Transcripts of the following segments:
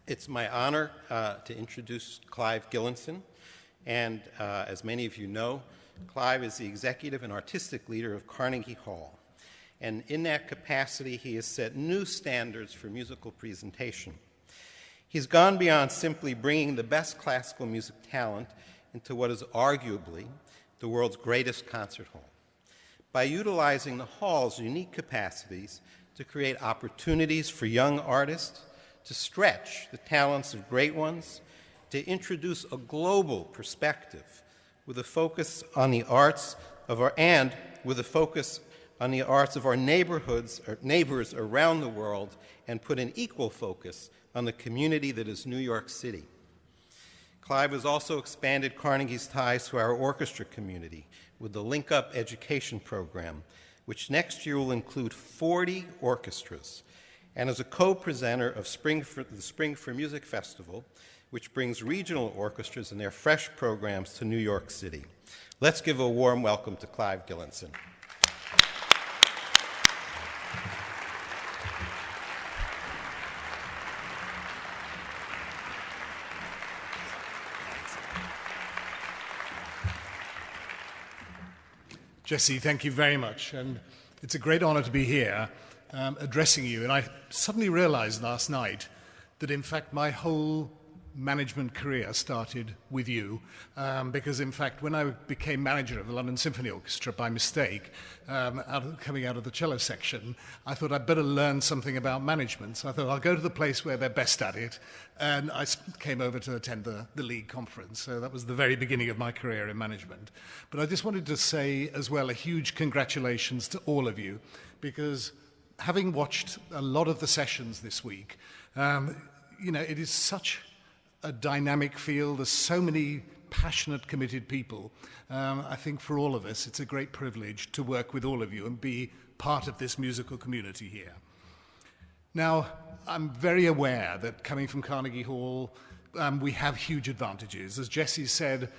It's my honor to introduce Clive Gillinson. And as many of you know, Clive is the executive and artistic leader of Carnegie Hall. And in that capacity, he has set new standards for musical presentation. He's gone beyond simply bringing the best classical music talent into what is arguably the world's greatest concert hall, by utilizing the hall's unique capacities to create opportunities for young artists, to stretch the talents of great ones, to introduce a global perspective with a focus on the arts of our neighborhoods or neighbors around the world, and put an equal focus on the community that is New York City. Clive has also expanded Carnegie's ties to our orchestra community with the Link Up Education Program, which next year will include 40 orchestras, and as a co-presenter of the Spring for Music Festival, which brings regional orchestras and their fresh programs to New York City. Let's give a warm welcome to Clive Gillinson. Jesse, thank you very much. And it's a great honor to be here addressing you. And I suddenly realized last night that, in fact, my whole management career started with you, because, in fact, when I became manager of the London Symphony Orchestra by mistake, coming out of the cello section, I thought I'd better learn something about management. So I thought I'll go to the place where they're best at it, and I came over to attend the League conference. So that was the very beginning of my career in management. But I just wanted to say as well a huge congratulations to all of you, because having watched a lot of the sessions this week, it is such a dynamic field. There's so many passionate, committed people. I think for all of us, it's a great privilege to work with all of you and be part of this musical community here. Now, I'm very aware that coming from Carnegie Hall, we have huge advantages. As Jesse said,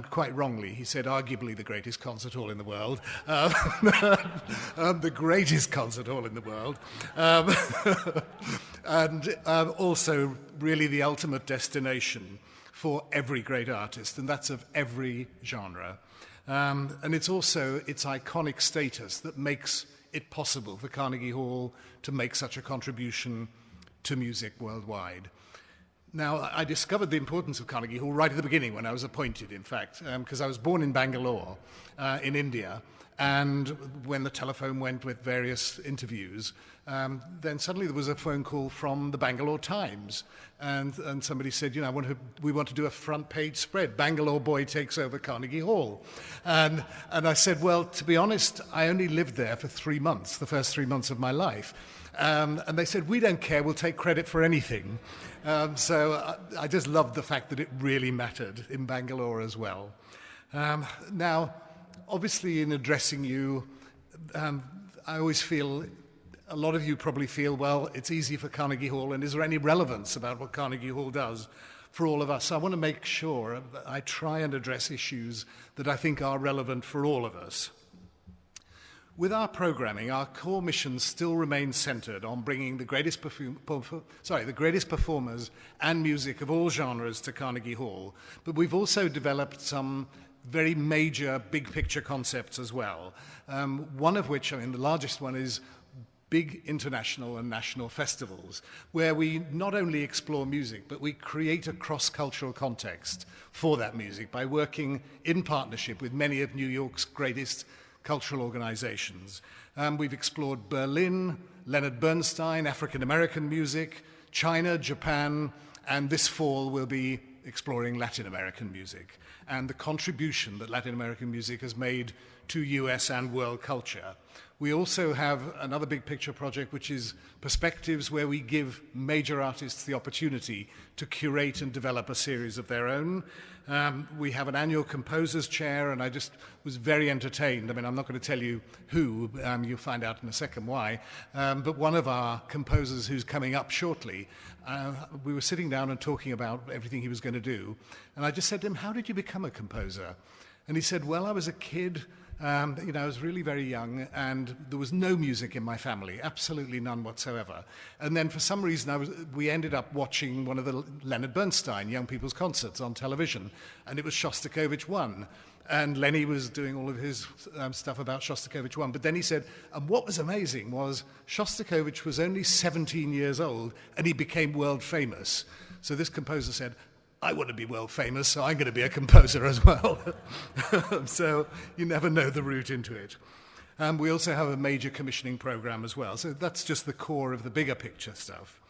quite wrongly, he said arguably the greatest concert hall in the world, the greatest concert hall in the world, and also really the ultimate destination for every great artist, and that's of every genre. And it's also its iconic status that makes it possible for Carnegie Hall to make such a contribution to music worldwide. Now, I discovered the importance of Carnegie Hall right at the beginning when I was appointed, in fact, because I was born in Bangalore, in India, and when the telephone went with various interviews, then suddenly there was a phone call from the Bangalore Times, and somebody said, we want to do a front page spread. Bangalore boy takes over Carnegie Hall. And I said, well, to be honest, I only lived there for 3 months, the first 3 months of my life. And they said, we don't care, we'll take credit for anything. So I just loved the fact that it really mattered in Bangalore as well. Now, obviously in addressing you, I always feel, a lot of you probably feel, well, it's easy for Carnegie Hall, and is there any relevance about what Carnegie Hall does for all of us? I want to make sure that I try and address issues that I think are relevant for all of us. With our programming, our core mission still remains centered on bringing the greatest performers and music of all genres to Carnegie Hall, but we've also developed some very major big picture concepts as well. One of which, the largest one is big international and national festivals, where we not only explore music, but we create a cross-cultural context for that music by working in partnership with many of New York's greatest cultural organizations. We've explored Berlin, Leonard Bernstein, African-American music, China, Japan, and this fall we'll be exploring Latin American music and the contribution that Latin American music has made to US and world culture. We also have another big picture project, which is Perspectives, where we give major artists the opportunity to curate and develop a series of their own. We have an annual composers chair, and I just was very entertained. I'm not going to tell you who, you'll find out in a second why, but one of our composers who's coming up shortly, we were sitting down and talking about everything he was going to do, and I just said to him, how did you become a composer? And he said, well, I was a kid I was really very young, and there was no music in my family, absolutely none whatsoever. And then for some reason, we ended up watching one of the Leonard Bernstein Young People's Concerts on television, and it was Shostakovich 1. And Lenny was doing all of his stuff about Shostakovich 1. But then he said, and what was amazing was Shostakovich was only 17 years old, and he became world famous. So this composer said, I want to be world famous, so I'm going to be a composer as well. So you never know the route into it. We also have a major commissioning program as well. So that's just the core of the bigger picture stuff.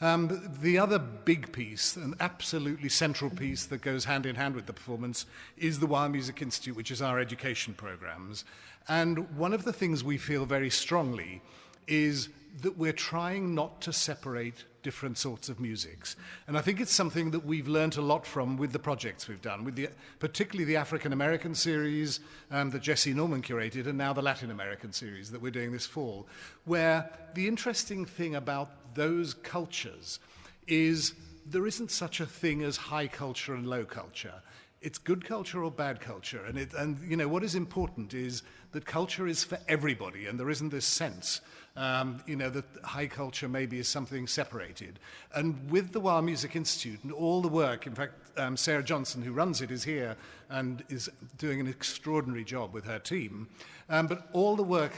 The other big piece, an absolutely central piece that goes hand in hand with the performance, is the Wild Music Institute, which is our education programs. And one of the things we feel very strongly is that we're trying not to separate different sorts of musics. And I think it's something that we've learned a lot from with the projects we've done, with particularly the African American series that Jesse Norman curated, and now the Latin American series that we're doing this fall, where the interesting thing about those cultures is there isn't such a thing as high culture and low culture. It's good culture or bad culture. And what is important is that culture is for everybody, and there isn't this sense that high culture maybe is something separated. And with the Wild Music Institute and all the work, in fact, Sarah Johnson, who runs it, is here and is doing an extraordinary job with her team. But all the work...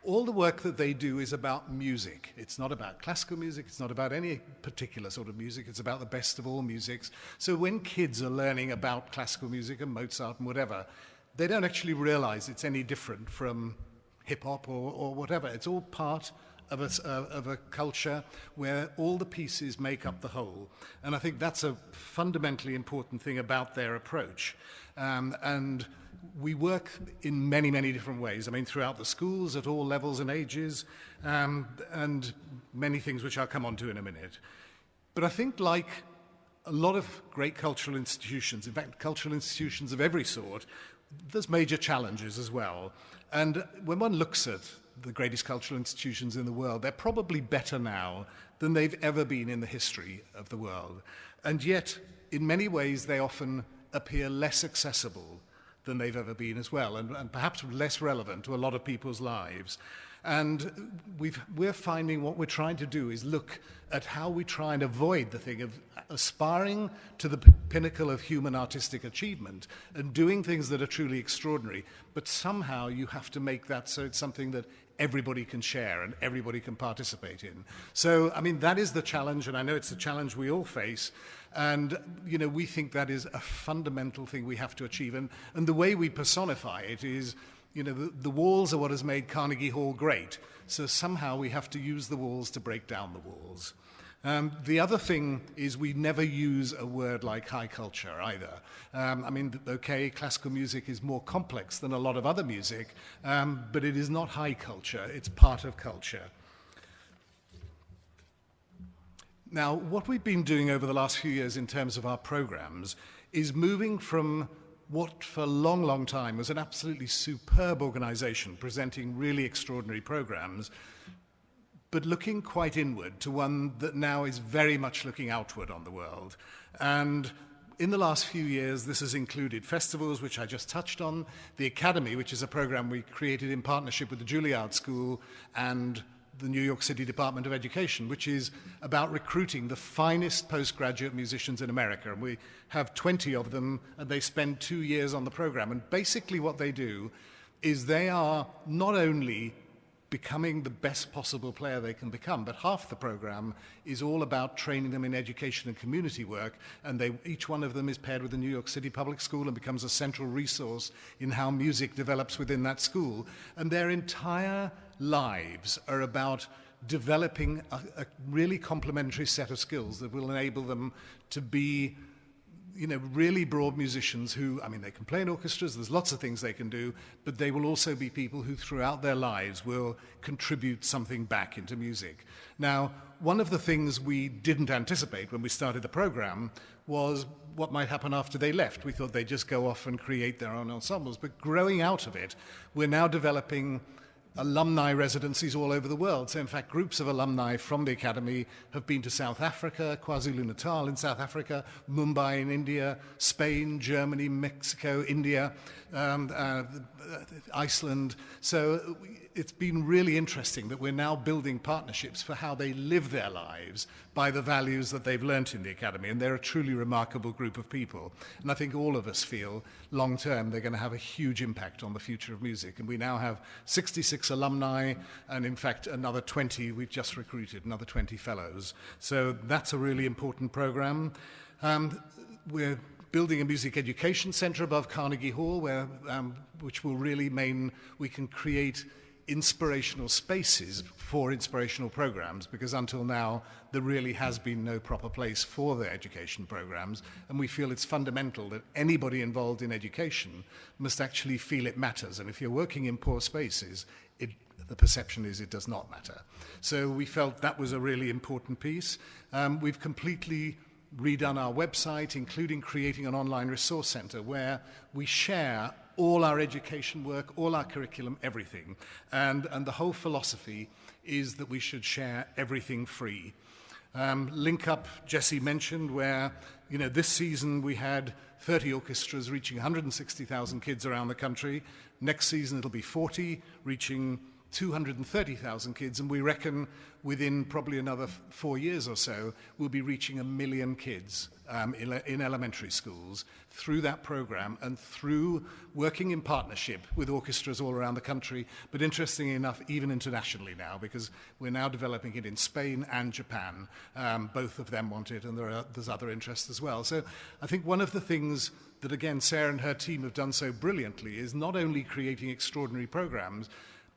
All the work that they do is about music. It's not about classical music. It's not about any particular sort of music. It's about the best of all musics. So when kids are learning about classical music and Mozart and whatever, they don't actually realize it's any different from hip-hop or whatever. It's all part of a culture where all the pieces make up the whole. And I think that's a fundamentally important thing about their approach. And we work in many, many different ways. I mean, throughout the schools, at all levels and ages, and many things which I'll come on to in a minute. But I think like a lot of great cultural institutions, in fact, cultural institutions of every sort, there's major challenges as well. And when one looks at the greatest cultural institutions in the world, they're probably better now than they've ever been in the history of the world. And yet, in many ways, they often appear less accessible than they've ever been as well, and perhaps less relevant to a lot of people's lives. And we're finding what we're trying to do is look at how we try and avoid the thing of aspiring to the pinnacle of human artistic achievement and doing things that are truly extraordinary, but somehow you have to make that so it's something that everybody can share and everybody can participate in. So, I mean, that is the challenge, and I know it's a challenge we all face. And, we think that is a fundamental thing we have to achieve. And the way we personify it is, the walls are what has made Carnegie Hall great. So somehow we have to use the walls to break down the walls. The other thing is we never use a word like high culture either. Classical music is more complex than a lot of other music, but it is not high culture. It's part of culture. Now, what we've been doing over the last few years in terms of our programs is moving from what for a long, long time was an absolutely superb organization presenting really extraordinary programs, but looking quite inward to one that now is very much looking outward on the world. And in the last few years, this has included festivals, which I just touched on, the Academy, which is a program we created in partnership with the Juilliard School and the New York City Department of Education, which is about recruiting the finest postgraduate musicians in America. And we have 20 of them, and they spend 2 years on the program. And basically what they do is they are not only becoming the best possible player they can become, but half the program is all about training them in education and community work, and each one of them is paired with the New York City Public School and becomes a central resource in how music develops within that school. And their entire lives are about developing a really complementary set of skills that will enable them to be really broad musicians who, they can play in orchestras, there's lots of things they can do, but they will also be people who throughout their lives will contribute something back into music. Now, one of the things we didn't anticipate when we started the program was what might happen after they left. We thought they'd just go off and create their own ensembles, but growing out of it, we're now developing alumni residencies all over the world. So in fact, groups of alumni from the Academy have been to South Africa, KwaZulu-Natal in South Africa, Mumbai in India, Spain, Germany, Mexico, India, Iceland. So it's been really interesting that we're now building partnerships for how they live their lives by the values that they've learnt in the Academy. And they're a truly remarkable group of people. And I think all of us feel long term they're going to have a huge impact on the future of music. And we now have 66 alumni, and in fact another 20 we've just recruited, another 20 fellows. So that's a really important program. We're building a music education centre above Carnegie Hall, which will really mean we can create inspirational spaces for inspirational programs, because until now there really has been no proper place for the education programs, and we feel it's fundamental that anybody involved in education must actually feel it matters. And if you're working in poor spaces, the perception is it does not matter. So we felt that was a really important piece. We've completely redone our website, including creating an online resource centre where we share all our education work, all our curriculum, everything. And the whole philosophy is that we should share everything free. Link Up, Jesse mentioned, where this season we had 30 orchestras reaching 160,000 kids around the country. Next season it'll be 40, reaching 230,000 kids, and we reckon within probably another 4 years or so, we'll be reaching 1 million kids in elementary schools through that program and through working in partnership with orchestras all around the country, but interestingly enough, even internationally now, because we're now developing it in Spain and Japan. Both of them want it, and there's other interest as well. So I think one of the things that, again, Sarah and her team have done so brilliantly is not only creating extraordinary programs,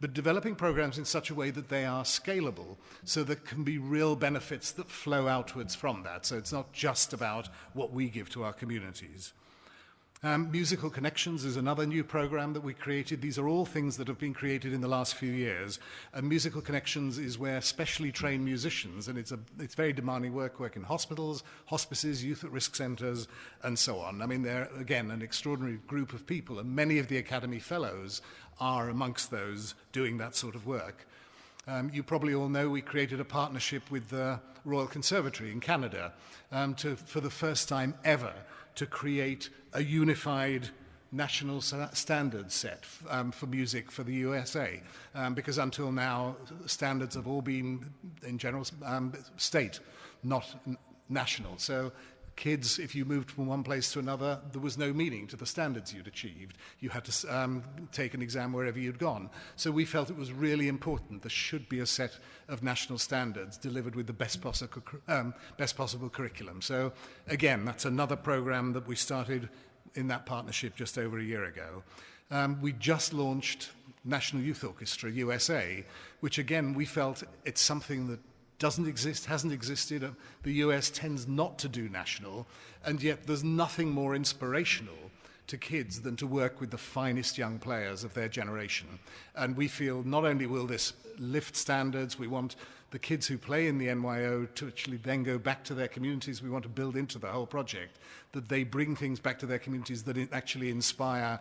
but developing programs in such a way that they are scalable, so there can be real benefits that flow outwards from that. So it's not just about what we give to our communities. Musical Connections is another new program that we created. These are all things that have been created in the last few years. And Musical Connections is where specially trained musicians, and it's very demanding work in hospitals, hospices, youth at risk centres, and so on. I mean, they're, again, an extraordinary group of people, and many of the Academy Fellows are amongst those doing that sort of work. You probably all know we created a partnership with the Royal Conservatory in Canada for the first time ever to create a unified national standard set for music for the USA, because until now standards have all been in general state, not national. So kids, if you moved from one place to another, there was no meaning to the standards you'd achieved. You had to take an exam wherever you'd gone. So we felt it was really important there should be a set of national standards delivered with the best possible curriculum. So again, that's another program that we started in that partnership just over a year ago. We just launched National Youth Orchestra USA, which again, we felt it's something that doesn't exist, hasn't existed. The US tends not to do national, and yet there's nothing more inspirational to kids than to work with the finest young players of their generation. And we feel not only will this lift standards, we want the kids who play in the NYO to actually then go back to their communities. We want to build into the whole project that they bring things back to their communities that actually inspire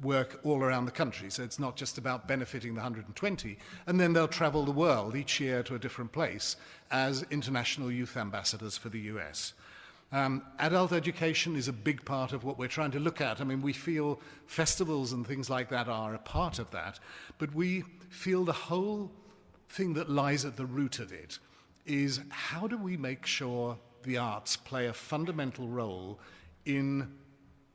work all around the country. So it's not just about benefiting the 120, and then they'll travel the world each year to a different place as international youth ambassadors for the US. Adult education is a big part of what we're trying to look at. I mean, we feel festivals and things like that are a part of that, but we feel the whole thing that lies at the root of it is how do we make sure the arts play a fundamental role in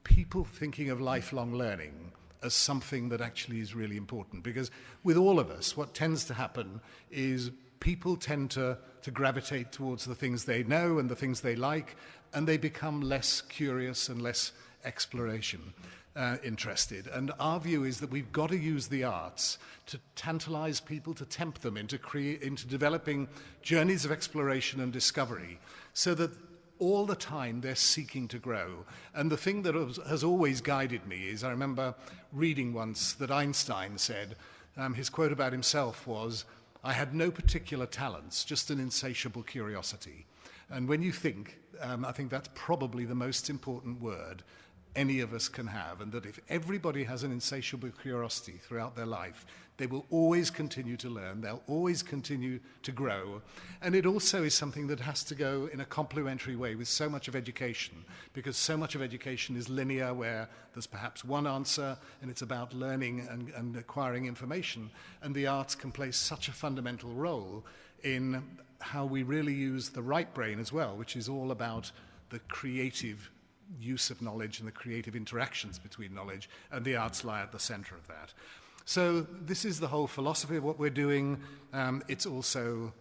people thinking of lifelong learning as something that actually is really important. Because with all of us, what tends to happen is people tend to gravitate towards the things they know and the things they like, and they become less curious and less exploration interested. And our view is that we've got to use the arts to tantalize people, to tempt them into developing journeys of exploration and discovery, so that all the time they're seeking to grow. And the thing that has always guided me is, I remember reading once that Einstein said, his quote about himself was, "I had no particular talents, just an insatiable curiosity." And when you think, I think that's probably the most important word. any of us can have, and that if everybody has an insatiable curiosity throughout their life, they will always continue to learn, they'll always continue to grow. And it also is something that has to go in a complementary way with so much of education, because so much of education is linear, where there's perhaps one answer, and it's about learning and acquiring information, and the arts can play such a fundamental role in how we really use the right brain as well, which is all about the creative use of knowledge and the creative interactions between knowledge, and the arts lie at the center of that. So this is the whole philosophy of what we're doing. It's also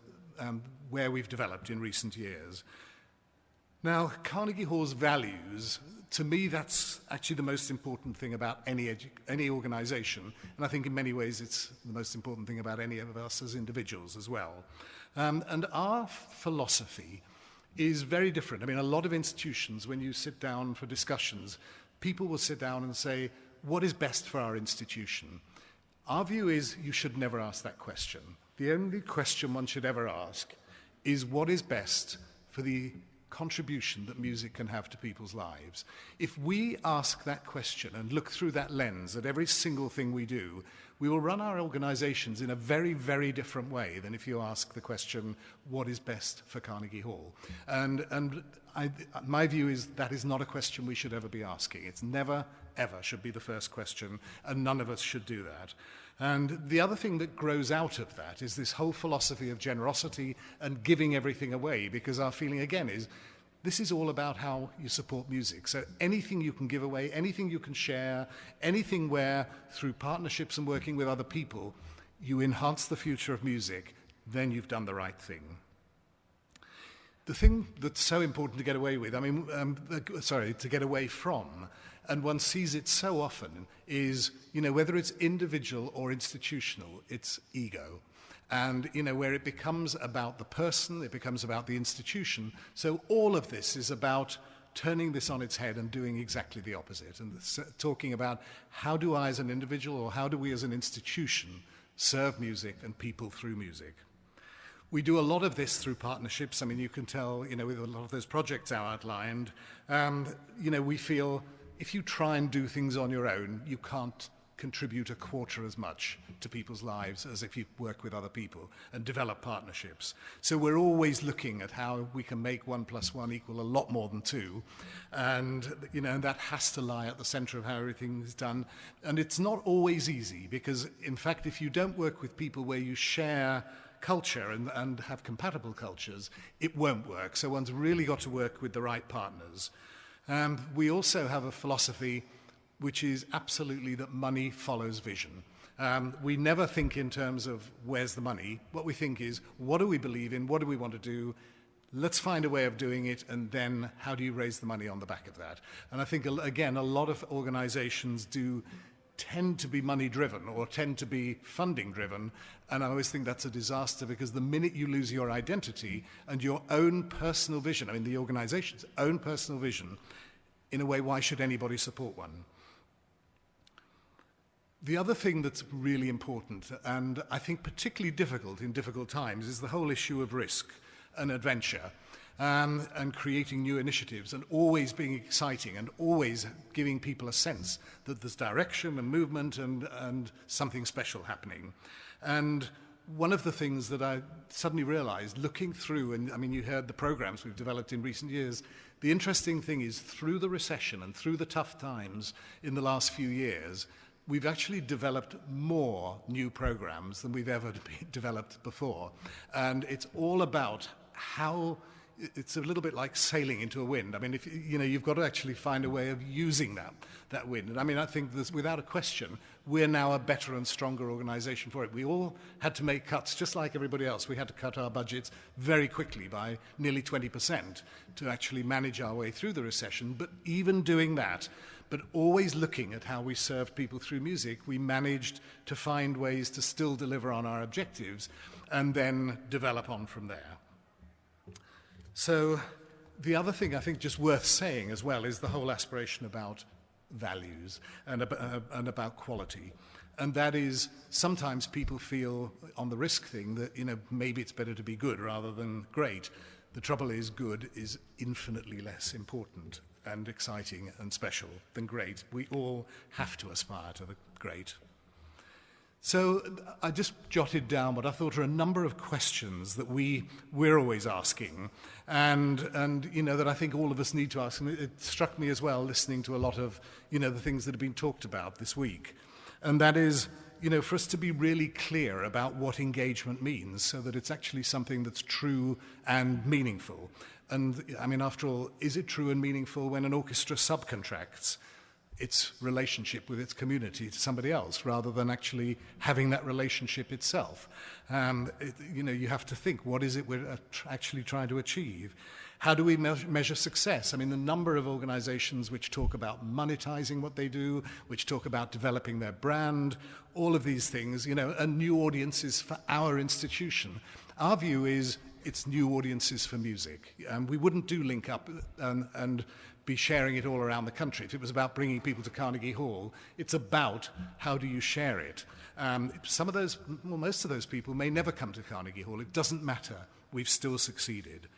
where we've developed in recent years. Now, Carnegie Hall's values, to me, that's actually the most important thing about any organization, and I think in many ways it's the most important thing about any of us as individuals as well. And our philosophy is very different. I mean, a lot of institutions, when you sit down for discussions, people will sit down and say, what is best for our institution? Our view is you should never ask that question. The only question one should ever ask is what is best for the contribution that music can have to people's lives. If we ask that question and look through that lens at every single thing we do, we will run our organizations in a very, very different way than if you ask the question, what is best for Carnegie Hall? My view is that is not a question we should ever be asking. It's never, ever should be the first question, and none of us should do that. And the other thing that grows out of that is this whole philosophy of generosity and giving everything away, because our feeling, again, is this is all about how you support music. So anything you can give away, anything you can share, anything where, through partnerships and working with other people, you enhance the future of music, then you've done the right thing. The thing that's so important to get away with, to get away from, and one sees it so often, is, whether it's individual or institutional, it's ego. And, where it becomes about the person, it becomes about the institution. So all of this is about turning this on its head and doing exactly the opposite, and talking about how do I as an individual, or how do we as an institution serve music and people through music. We do a lot of this through partnerships. I mean, you can tell, with a lot of those projects I outlined, we feel if you try and do things on your own, you can't contribute a quarter as much to people's lives as if you work with other people and develop partnerships. So we're always looking at how we can make 1 + 1 equal a lot more than 2. And, that has to lie at the center of how everything is done. And it's not always easy, because, in fact, if you don't work with people where you share culture and have compatible cultures, it won't work. So one's really got to work with the right partners. We also have a philosophy which is absolutely that money follows vision. We never think in terms of where's the money. What we think is, what do we believe in? What do we want to do? Let's find a way of doing it, and then how do you raise the money on the back of that? And I think, again, a lot of organizations do tend to be money-driven or tend to be funding-driven, and I always think that's a disaster, because the minute you lose your identity and your own personal vision, the organization's own personal vision, in a way, why should anybody support one? The other thing that's really important, and I think particularly difficult in difficult times, is the whole issue of risk and adventure, and creating new initiatives, and always being exciting, and always giving people a sense that there's direction and movement and something special happening. And one of the things that I suddenly realized, looking through, and you heard the programs we've developed in recent years, the interesting thing is, through the recession and through the tough times in the last few years, we've actually developed more new programs than we've ever developed before. And it's all about how, it's a little bit like sailing into a wind. If you've got to actually find a way of using that wind. And I think there's, without a question, we're now a better and stronger organization for it. We all had to make cuts, just like everybody else. We had to cut our budgets very quickly by nearly 20% to actually manage our way through the recession. But even doing that, but always looking at how we served people through music, we managed to find ways to still deliver on our objectives and then develop on from there. So the other thing I think just worth saying as well is the whole aspiration about values and about quality. And that is, sometimes people feel on the risk thing that, maybe it's better to be good rather than great. The trouble is, good is infinitely less important and exciting and special than great. We all have to aspire to the great. So I just jotted down what I thought are a number of questions that we're always asking, and you know, that I think all of us need to ask. And it struck me as well, listening to a lot of, you know, the things that have been talked about this week. And that is, you know, for us to be really clear about what engagement means, so that it's actually something that's true and meaningful. And I mean, after all, is it true and meaningful when an orchestra subcontracts its relationship with its community to somebody else, rather than actually having that relationship itself? You know, you have to think, what is it we're actually trying to achieve? How do we measure success? I mean, the number of organizations which talk about monetizing what they do, which talk about developing their brand, all of these things, you know, and new audiences for our institution. Our view is it's new audiences for music. We wouldn't do Link Up and be sharing it all around the country. If it was about bringing people to Carnegie Hall, it's about how do you share it. Some of those, well, most of those people may never come to Carnegie Hall. It doesn't matter. We've still succeeded.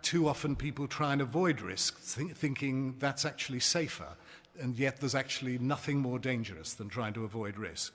Too often people try and avoid risk, thinking that's actually safer, and yet there's actually nothing more dangerous than trying to avoid risk.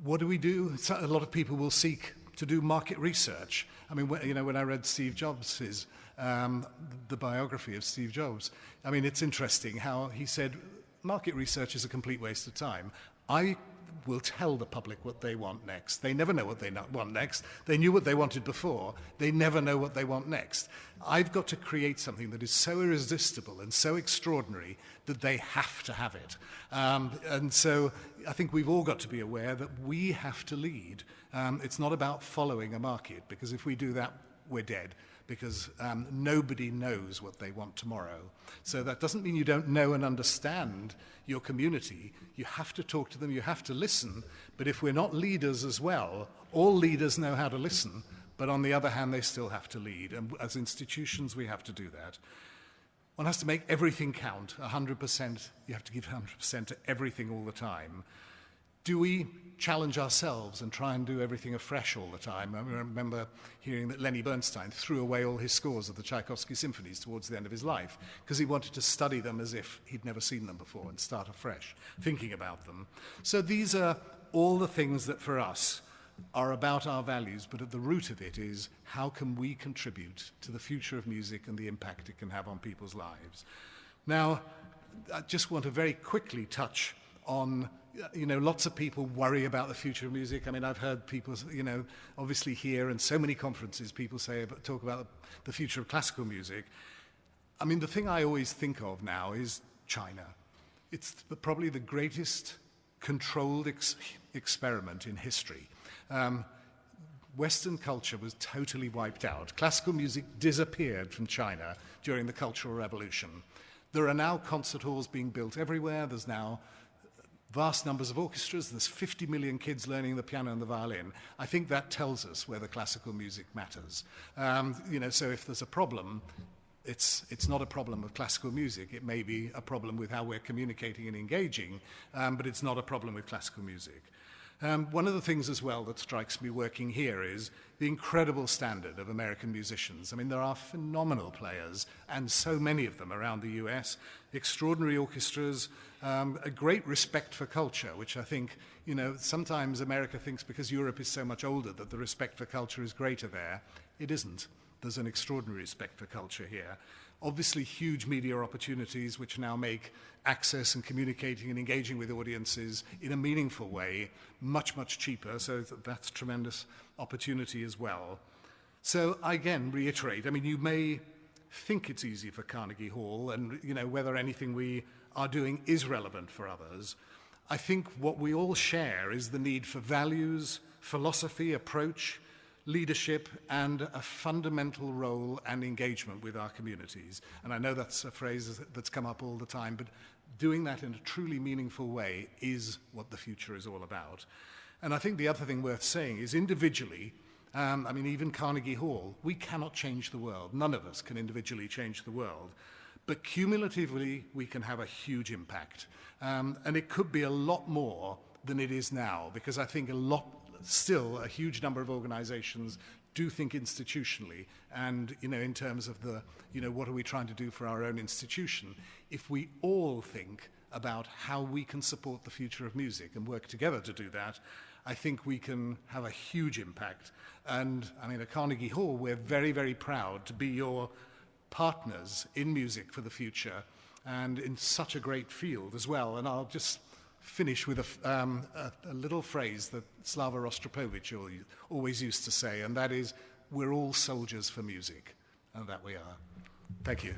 What do we do? A lot of people will seek to do market research. I mean, you know, when I read Steve Jobs' the biography of Steve Jobs, I mean, it's interesting how he said, market research is a complete waste of time. I will tell the public what they want next. They never know what they want next. They knew what they wanted before. They never know what they want next. I've got to create something that is so irresistible and so extraordinary that they have to have it. And so I think we've all got to be aware that we have to lead. It's not about following a market, because if we do that, we're dead, because nobody knows what they want tomorrow. So that doesn't mean you don't know and understand your community. You have to talk to them, you have to listen, but if we're not leaders as well, all leaders know how to listen, but on the other hand, they still have to lead, and as institutions, we have to do that. One has to make everything count, 100%. You have to give 100% to everything all the time. Do we challenge ourselves and try and do everything afresh all the time? I remember hearing that Lenny Bernstein threw away all his scores of the Tchaikovsky symphonies towards the end of his life because he wanted to study them as if he'd never seen them before and start afresh, thinking about them. So these are all the things that for us are about our values, but at the root of it is how can we contribute to the future of music and the impact it can have on people's lives. Now, I just want to very quickly touch on, you know, lots of people worry about the future of music. I mean, I've heard people, you know, obviously here and so many conferences, people talk about the future of classical music. I mean, the thing I always think of now is China. It's probably the greatest controlled experiment in history. Western culture was totally wiped out. Classical music disappeared from China during the Cultural Revolution. There are now concert halls being built everywhere. There's now vast numbers of orchestras. There's 50 million kids learning the piano and the violin. I think that tells us whether classical music matters. You know, so if there's a problem, it's not a problem of classical music. It may be a problem with how we're communicating and engaging, but it's not a problem with classical music. One of the things as well that strikes me working here is the incredible standard of American musicians. I mean, there are phenomenal players, and so many of them around the US, extraordinary orchestras, a great respect for culture, which I think, you know, sometimes America thinks because Europe is so much older that the respect for culture is greater there. It isn't. There's an extraordinary respect for culture here. Obviously, huge media opportunities which now make access and communicating and engaging with audiences in a meaningful way much, much cheaper. So that's tremendous opportunity as well. So I again reiterate, I mean, you may think it's easy for Carnegie Hall and, you know, whether anything we are doing is relevant for others. I think what we all share is the need for values, philosophy, approach, leadership, and a fundamental role and engagement with our communities. And I know that's a phrase that's come up all the time, but doing that in a truly meaningful way is what the future is all about. And I think the other thing worth saying is individually, I mean, even Carnegie Hall, we cannot change the world. None of us can individually change the world. But cumulatively, we can have a huge impact. And it could be a lot more than it is now, because I think still a huge number of organizations do think institutionally and, in terms of the, what are we trying to do for our own institution, if we all think about how we can support the future of music and work together to do that, I think we can have a huge impact. And I mean, at Carnegie Hall, we're very, very proud to be your partners in music for the future and in such a great field as well. And I'll just finish with a little phrase that Slava Rostropovich always used to say, and that is, we're all soldiers for music. And that we are. Thank you.